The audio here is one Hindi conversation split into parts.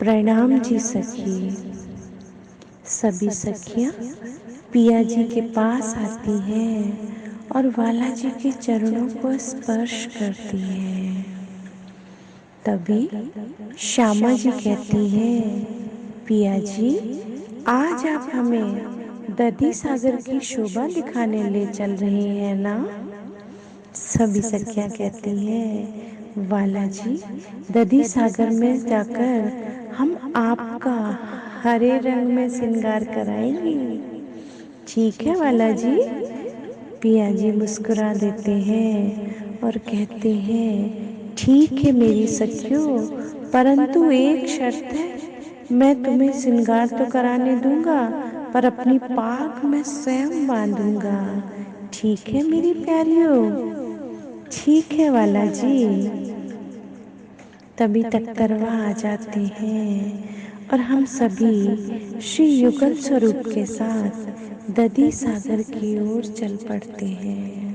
प्रणाम जी सखी। सभी सखियां पिया जी के पास आती हैं और वाला जी के चरणों को स्पर्श करती हैं। तभी श्यामा जी कहती हैं, पिया जी आज आप हमें दधी सागर की शोभा दिखाने ले चल रहे हैं ना। सभी सखियां कहती हैं, वाला जी दधी सागर में जाकर हम आपका हरे रंग में श्रृंगार कराएंगी। ठीक है वाला जी। पिया जी मुस्कुरा देते हैं और कहते हैं, ठीक है मेरी सखियों, परंतु एक शर्त है, मैं तुम्हें श्रृंगार तो कराने दूंगा पर अपनी पाग मैं स्वयं बांधूंगा। ठीक है मेरी प्यारियों। ठीक है वाला जी। तभी तख्तरवा आ जाते हैं और हम सभी श्री युगल स्वरूप के साथ दधी सागर की ओर चल पड़ते हैं।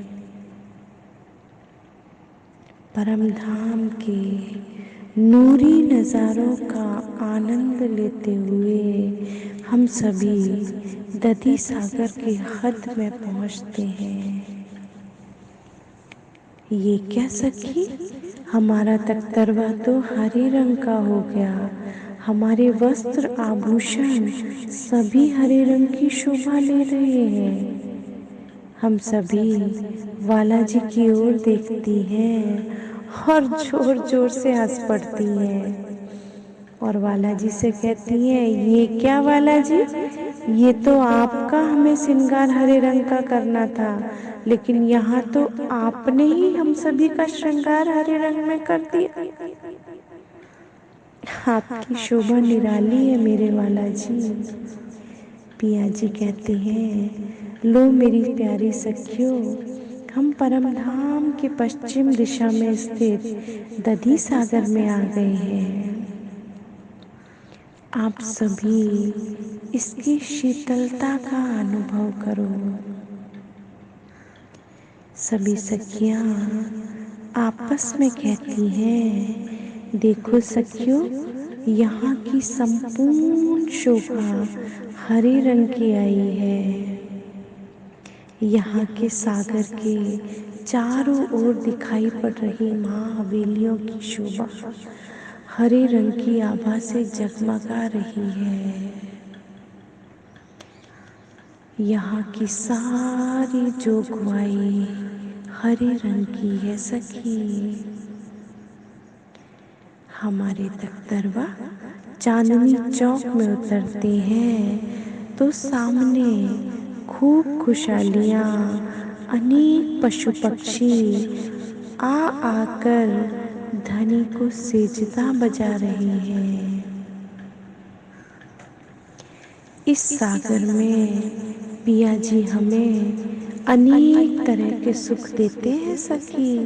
परम धाम के नूरी नज़ारों का आनंद लेते हुए हम सभी दधी सागर के हद में पहुंचते हैं। ये क्या सखी, हमारा तख्तरवा तो हरे रंग का हो गया। हमारे वस्त्र आभूषण सभी हरे रंग की शोभा ले रहे हैं। हम सभी वाला जी की ओर देखती हैं और जोर जोर से हंस पड़ती हैं और वाला जी से कहती हैं, ये क्या वाला जी, ये तो आपका हमें श्रृंगार हरे रंग का करना था, लेकिन यहाँ तो आपने ही हम सभी का श्रृंगार हरे रंग में कर दिया। आपकी शोभा निराली है मेरे वाला जी। पिया जी कहते हैं, लो मेरी प्यारी सखियों, हम परम धाम के पश्चिम दिशा में स्थित दधी सागर में आ गए हैं। आप सभी इसकी शीतलता का अनुभव करो। सभी सखियां आपस में कहती हैं, देखो सखियों, यहाँ की संपूर्ण शोभा हरे रंग की आई है। यहाँ के सागर के चारों ओर दिखाई पड़ रही माँ हवेलियों की शोभा हरे रंग की आभा से जगमगा रही है। यहाँ की सारी जोगवाई हरे रंग की है सखी। हमारे तख्तरवा चांदनी चौक में उतरते हैं तो सामने खूब खुशहालियाँ, अनेक पशु पक्षी आ आकर धनी को सेजदा बजा रहे हैं। इस सागर में पिया जी हमें अनेक तरह के सुख देते हैं सखी।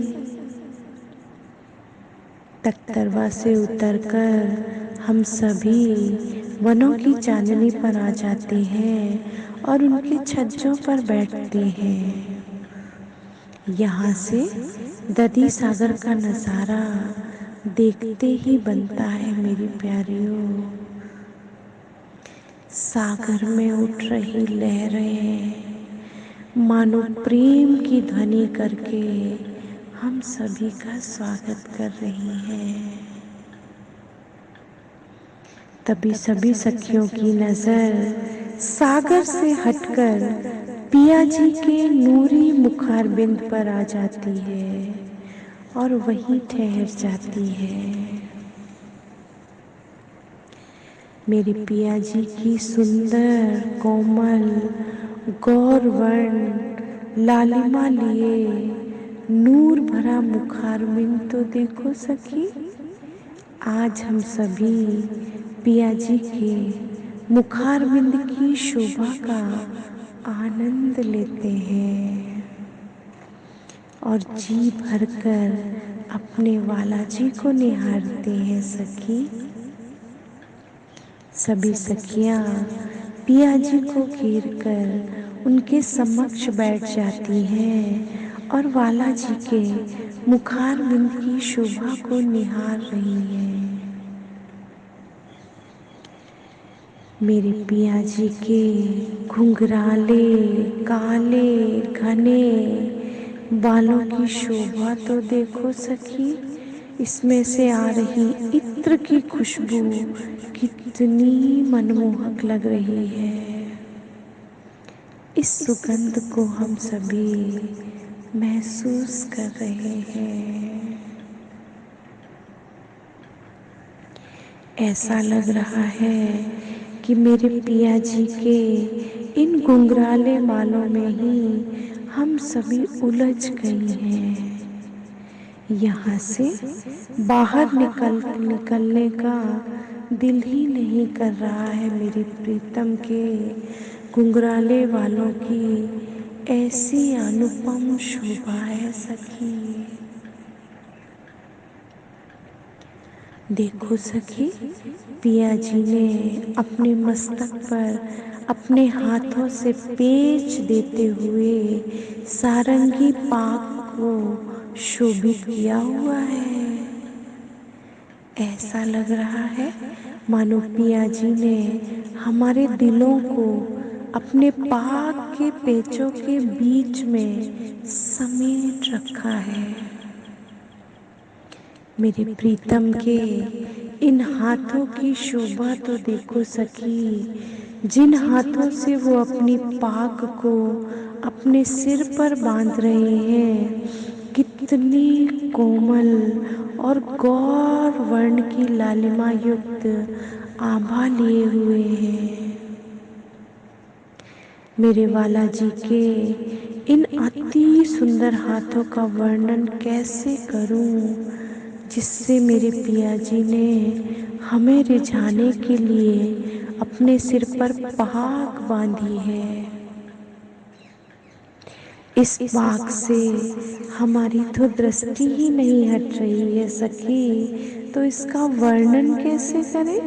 तख्तरवा से उतरकर हम सभी वनों की चांदनी पर आ जाते हैं और उनके छज्जों पर बैठते हैं। यहाँ से दधी सागर का नज़ारा देखते ही बनता है मेरी प्यारियों। सागर में उठ रही लहरें मानो प्रेम की ध्वनि करके हम सभी का स्वागत कर रही हैं। तभी सभी सखियों की नजर सागर से हटकर पिया जी के नूरी मुखारबिंद पर आ जाती है और वहीं ठहर जाती है। मेरे पिया जी की सुंदर कोमल गौरवर्ण लालिमा लिए नूर भरा मुखारबिंद तो देखो सखी। आज हम सभी पिया जी के मुखारबिंद की शोभा का आनंद लेते हैं और जी भरकर अपने वाला जी को निहारते हैं सखी। सभी सखियां पिया जी को घेर कर उनके समक्ष बैठ जाती हैं और वाला जी के मुखारबिंद की शोभा को निहार रही हैं। मेरे पिया जी के घुंघराले काले घने बालों की शोभा तो देखो सखी। इसमें से आ रही इत्र की खुशबू कितनी मनमोहक लग रही है। इस सुगंध को हम सभी महसूस कर रहे हैं। ऐसा लग रहा है कि मेरे पिया जी के इन घुंघराले बालों में ही हम सभी उलझ गए हैं। यहाँ से बाहर निकलने का दिल ही नहीं कर रहा है। मेरी प्रीतम के घुंघराले बालों की ऐसी अनुपम शोभा है सखी। देखो सखी, पिया जी ने अपने मस्तक पर अपने हाथों से पेच देते हुए सारंगी पाक को शोभित किया हुआ है। ऐसा लग रहा है मानो पिया जी ने हमारे दिलों को अपने पाक के पेचों के बीच में समेट रखा है। मेरे प्रीतम के इन हाथों की शोभा तो देखो सखी, जिन हाथों से वो अपनी पाक को अपने सिर पर बांध रहे हैं, कितनी कोमल और गौर वर्ण की लालिमा युक्त आभा लिए हुए हैं। मेरे वाला जी के इन अति सुंदर हाथों का वर्णन कैसे करूं, जिससे मेरे पिया जी ने हमें रिझाने के लिए अपने सिर पर पाक बांधी है। इस पाक से हमारी तो दृष्टि ही नहीं हट रही है सखी, तो इसका वर्णन कैसे करें।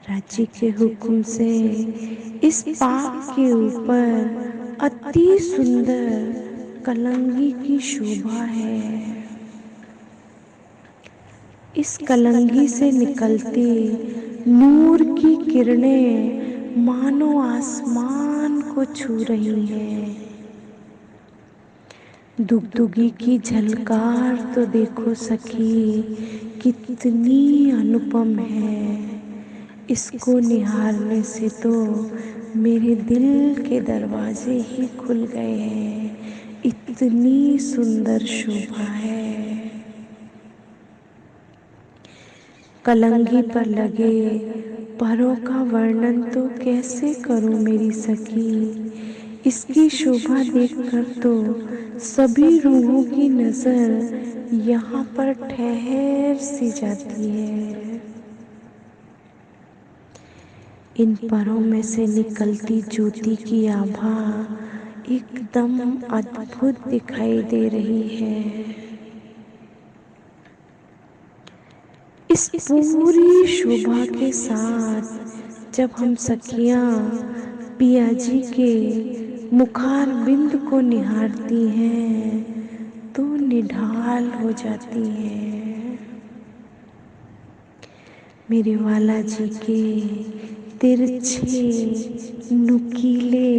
राज्य के हुक्म से इस पाक के ऊपर अति सुंदर कलंगी की शोभा है। इस कलंगी से निकलती नूर की किरणें मानो आसमान को छू रही हैं। दुगदुगी की झलकार तो देखो सखी, कितनी अनुपम है। इसको निहारने से तो मेरे दिल के दरवाजे ही खुल गए हैं। इतनी सुंदर शोभा है। कलंगी पर लगे परों का वर्णन तो कैसे करूं मेरी सखी। इसकी शोभा देखकर तो सभी रूहों की नजर यहाँ पर ठहर सी जाती है। इन परों में से निकलती ज्योति की आभा एकदम अद्भुत दिखाई दे रही है। इस पूरी शोभा के साथ जब हम सखियां पिया जी के मुखार बिंद को निहारती हैं तो निढाल हो जाती हैं। मेरे वाला जी के तिरछे नुकीले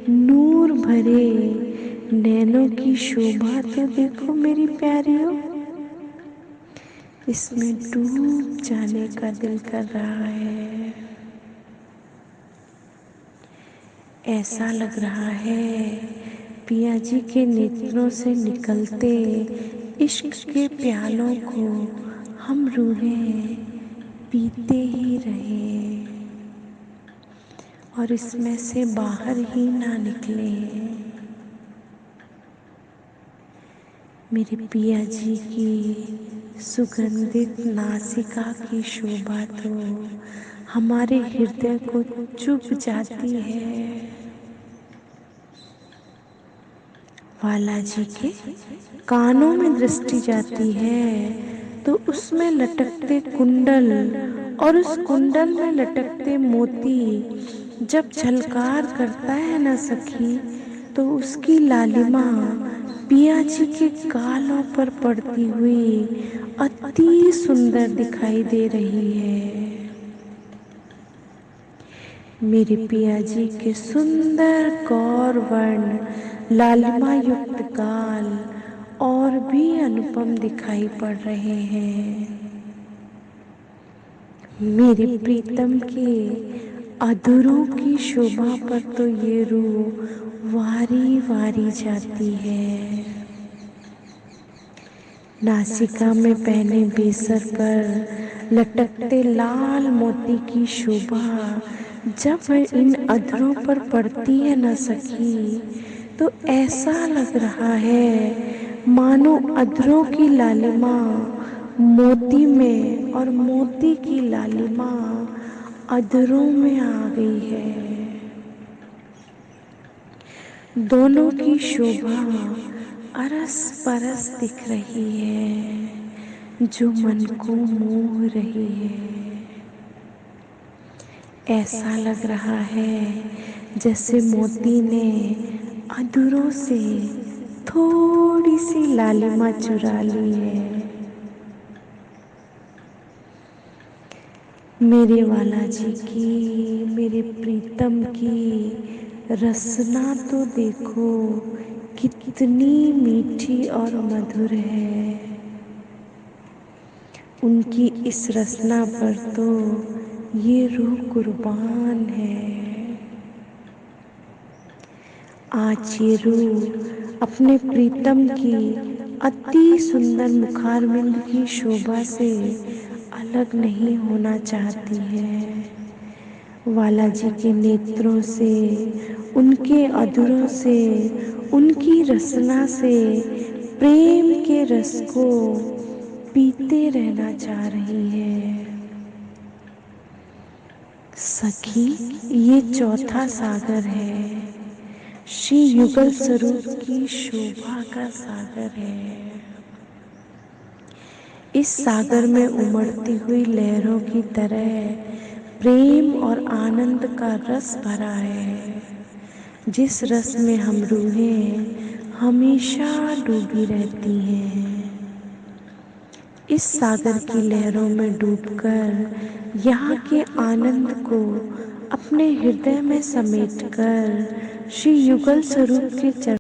नूर भरे नैनों की शोभा तो देखो मेरी प्यारियों, इसमें डूब जाने का दिल कर रहा है। ऐसा लग रहा है पिया जी के नेत्रों से निकलते इश्क के प्यालों को हम रूहें पीते ही रहे और इसमें से बाहर ही ना निकले। मेरे पिया जी की सुगंधित नासिका की शोभा तो हमारे हृदय को चुभ जाती है। वाला जी के कानों में दृष्टि जाती है तो उसमें लटकते कुंडल और उस कुंडल में लटकते मोती जब झलकार करता है ना सखी, तो उसकी लालिमा पिया जी के गालों पर पड़ती हुई अति सुंदर दिखाई दे रही है। मेरे पिया जी के सुंदर गौर वर्ण लालिमा युक्त गाल और भी अनुपम दिखाई पड़ रहे हैं। मेरे प्रीतम के अधरों की शोभा पर तो ये रूह वारी वारी जाती है। नासिका में पहने बेसर पर लटकते लाल मोती की शोभा जब इन अधरों पर पड़ती है न सखी, तो ऐसा लग रहा है मानो अधरों की लालिमा मोती में और मोती की लालिमा अधरों में आ गई है। दोनों की शोभा अरस परस दिख रही है जो मन को मोह रही है। ऐसा लग रहा है जैसे मोती ने अधरों से थोड़ी सी लालिमा चुरा ली है। मेरे वाला जी की, मेरे प्रीतम की रसना तो देखो कितनी मीठी और मधुर है। उनकी इस रसना पर तो ये रूह कुर्बान है। आज ये रूह अपने प्रीतम की अति सुंदर मुखारविंद की शोभा से अलग नहीं होना चाहती है। वाला जी के नेत्रों से, उनके अधरों से, उनकी रसना से प्रेम के रस को पीते रहना चाह रही है। सखी, ये चौथा सागर है, श्री युगल स्वरूप की शोभा का सागर है। इस सागर में उमड़ती हुई लहरों की तरह प्रेम और आनंद का रस भरा है, जिस रस में हम रूहें हमेशा डूबी रहती हैं। इस सागर की लहरों में डूबकर यहाँ के आनंद को अपने हृदय में समेटकर श्री युगल स्वरूप के